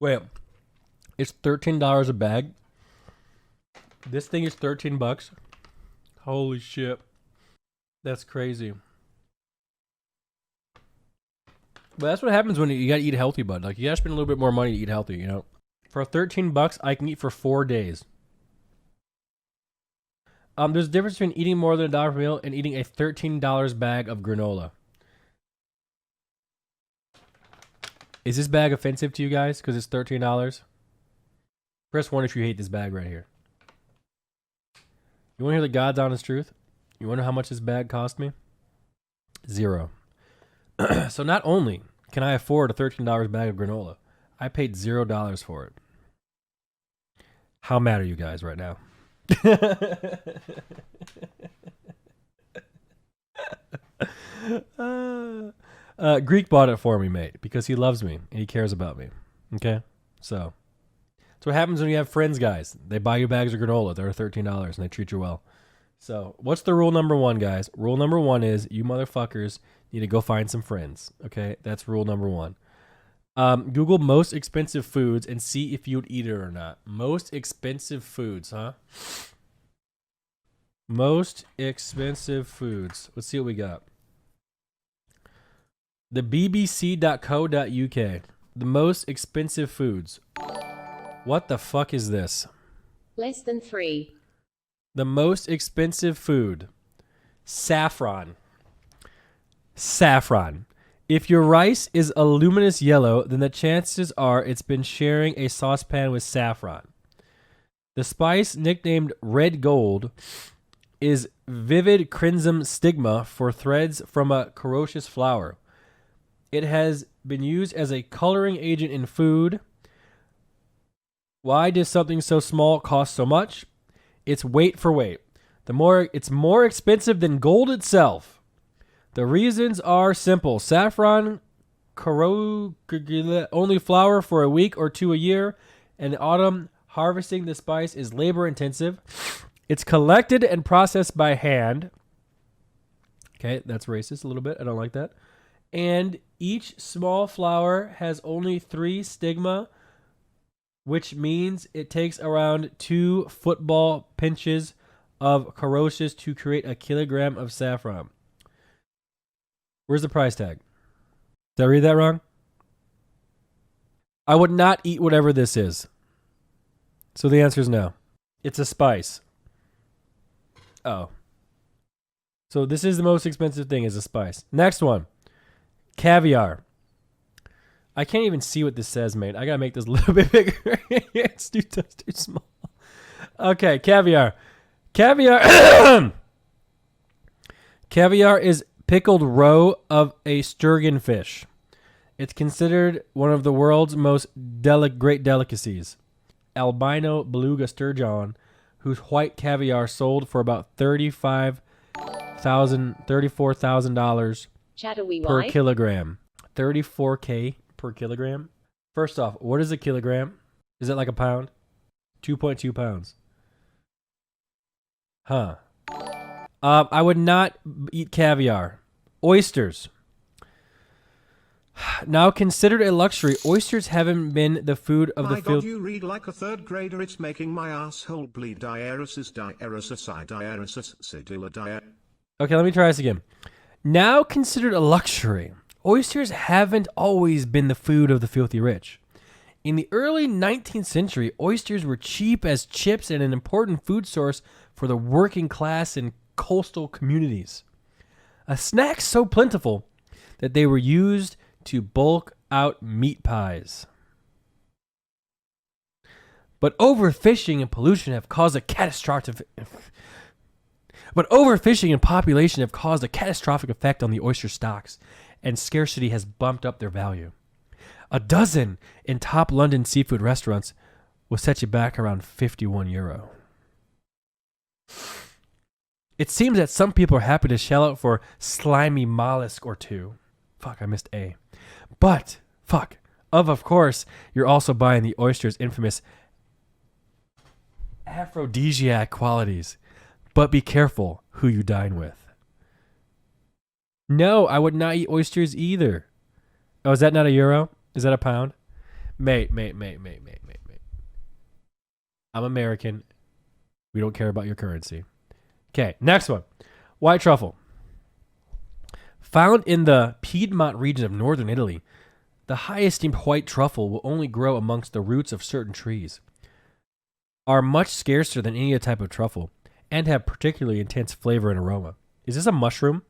Wait, it's $13 a bag. This thing is $13. Holy shit. That's crazy. But that's what happens when you gotta eat healthy, bud. Like, you gotta spend a little bit more money to eat healthy, you know? For $13, I can eat for 4 days. There's a difference between eating more than $1 per meal and eating a $13 bag of granola. Is this bag offensive to you guys because it's $13? Press 1 if you hate this bag right here. You want to hear the God's honest truth? You want to know how much this bag cost me? 0. So not only can I afford a $13 bag of granola, I paid $0 for it. How mad are you guys right now? Greek bought it for me, mate, because he loves me and he cares about me. Okay? So that's what happens when you have friends, guys. They buy you bags of granola. They're $13 and they treat you well. So what's the rule number 1, guys? Rule number 1 is you motherfuckers need to go find some friends. Okay? That's rule number 1. Google most expensive foods and see if you'd eat it or not. Most expensive foods, huh? Most expensive foods. Let's see what we got. The bbc.co.uk. The most expensive foods. What the fuck is this? Less than 3. The most expensive food. Saffron. Saffron. If your rice is a luminous yellow, then the chances are it's been sharing a saucepan with saffron. The spice, nicknamed red gold, is vivid crimson stigma for threads from a corrosive flower. It has been used as a coloring agent in food. Why does something so small cost so much? It's weight for weight. It's more expensive than gold itself. The reasons are simple. Saffron only flower for a week or 2 a year. In autumn, harvesting the spice is labor intensive. It's collected and processed by hand. Okay, that's racist a little bit. I don't like that. And each small flower has only 3 stigma, which means it takes around 2 football pinches of corrosive to create a kilogram of saffron. Where's the price tag? Did I read that wrong? I would not eat whatever this is. So the answer is no. It's a spice. Oh. So this is the most expensive thing, is a spice. Next one. Caviar. I can't even see what this says, mate. I gotta make this a little bit bigger. It's too small. Okay, caviar. Caviar. Caviar is pickled roe of a sturgeon fish. It's considered one of the world's most great delicacies. Albino beluga sturgeon, whose white caviar sold for about $34,000 per kilogram. $34K per kilogram. First off, what is a kilogram? Is it like a pound? 2.2 pounds. Huh. I would not eat caviar. Oysters. Now considered a luxury, oysters haven't been the food of the field. My God, you read like a third grader. It's making my asshole bleed. Diaresis. Okay, let me try this again. Now considered a luxury, oysters haven't always been the food of the filthy rich. In the early 19th century, oysters were cheap as chips and an important food source for the working class in coastal communities. A snack so plentiful that they were used to bulk out meat pies. But overfishing and pollution have caused a catastrophic effect on the oyster stocks, and scarcity has bumped up their value. A dozen in top London seafood restaurants will set you back around €51. It seems that some people are happy to shell out for slimy mollusk or two. Fuck, I missed A. But, of course, you're also buying the oyster's infamous aphrodisiac qualities. But be careful who you dine with. No, I would not eat oysters either. Oh, is that not a euro? Is that a pound? Mate. I'm American. We don't care about your currency. Okay, next one. White truffle. Found in the Piedmont region of northern Italy, the high esteemed white truffle will only grow amongst the roots of certain trees, are much scarcer than any other type of truffle, and have particularly intense flavor and aroma. Is this a mushroom?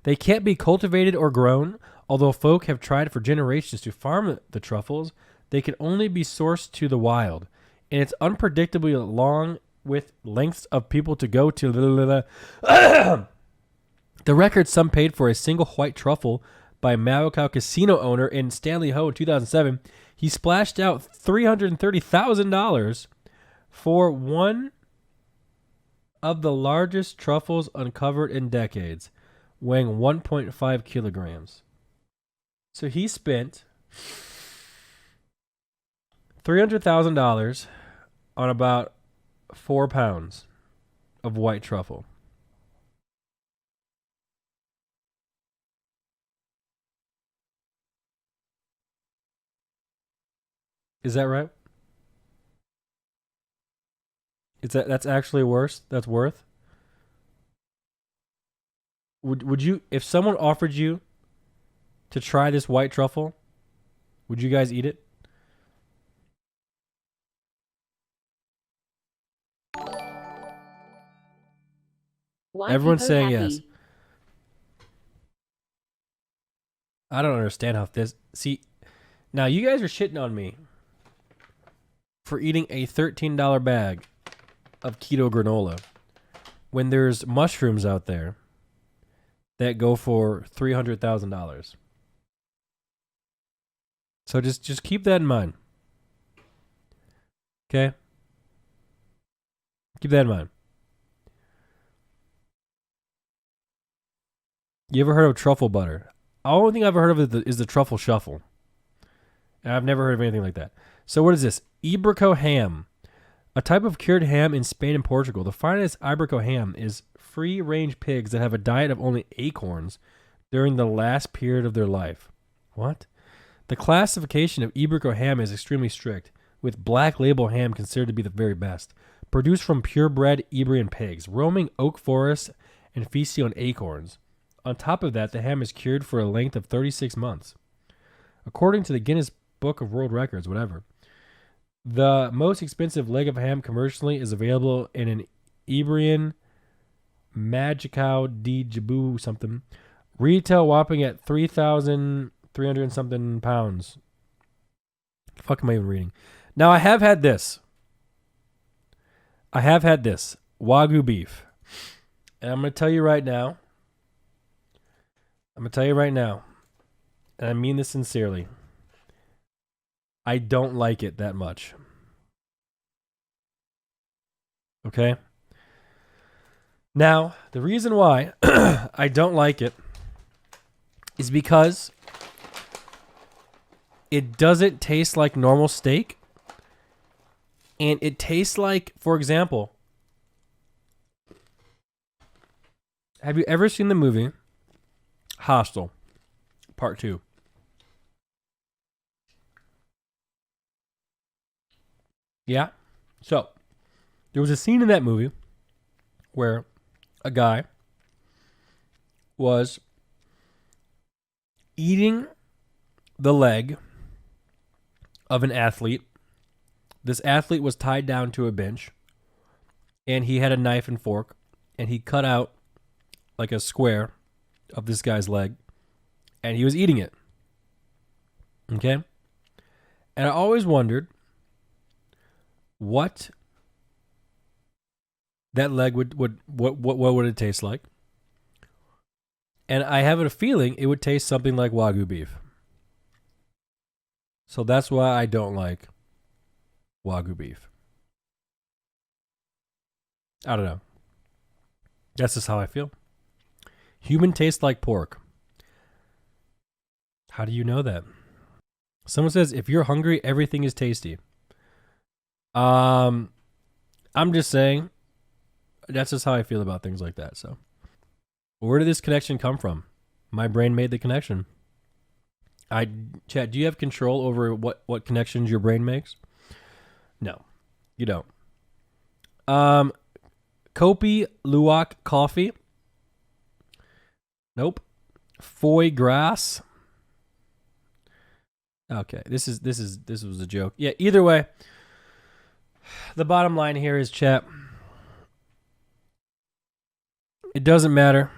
They can't be cultivated or grown, although folk have tried for generations to farm the truffles. They can only be sourced to the wild, and it's unpredictably long with lengths of people to go to. The record some paid for a single white truffle by Macau casino owner in Stanley Ho in 2007. He splashed out $330,000 for one of the largest truffles uncovered in decades, weighing 1.5 kilograms. So he spent $300,000 on about 4 pounds of white truffle. Is that right? That's actually worse? That's worth? Would you, if someone offered you to try this white truffle, would you guys eat it? Why Everyone's people saying happy? yes. I don't understand how this. See, now you guys are shitting on me for eating a $13 bag of keto granola when there's mushrooms out there that go for $300,000. So just keep that in mind. Okay? Keep that in mind. You ever heard of truffle butter? The only thing I've ever heard of is the truffle shuffle. And I've never heard of anything like that. So what is this? Ibrico ham. A type of cured ham in Spain and Portugal. The finest Ibrico ham is free-range pigs that have a diet of only acorns during the last period of their life. What? The classification of Ibrico ham is extremely strict, with black label ham considered to be the very best. Produced from purebred Iberian pigs, roaming oak forests and feasting on acorns. On top of that, the ham is cured for a length of 36 months. According to the Guinness Book of World Records, whatever, the most expensive leg of ham commercially is available in an Iberian Magicao de Jabu something. Retail whopping at 3,300 something pounds. Fuck am I even reading? Now I have had this. Wagyu beef. And I'm going to tell you right now. And I mean this sincerely. I don't like it that much. Okay? Now, the reason why I don't like it is because it doesn't taste like normal steak. And it tastes like, for example, have you ever seen the movie Hostel Part 2? Yeah? So, there was a scene in that movie where a guy was eating the leg of an athlete. This athlete was tied down to a bench, and he had a knife and fork, and he cut out like a square of this guy's leg, and he was eating it. Okay? And I always wondered what that leg would what would it taste like? And I have a feeling it would taste something like Wagyu beef. So that's why I don't like Wagyu beef. I don't know. That's just how I feel. Human tastes like pork. How do you know that? Someone says if you're hungry, everything is tasty. I'm just saying that's just how I feel about things like that. So where did this connection come from? My brain made the connection. Chad, do you have control over what connections your brain makes? No, you don't. Kopi Luwak coffee. Nope. Foie gras. Okay, this was a joke. Yeah, either way, the bottom line here is, chat, it doesn't matter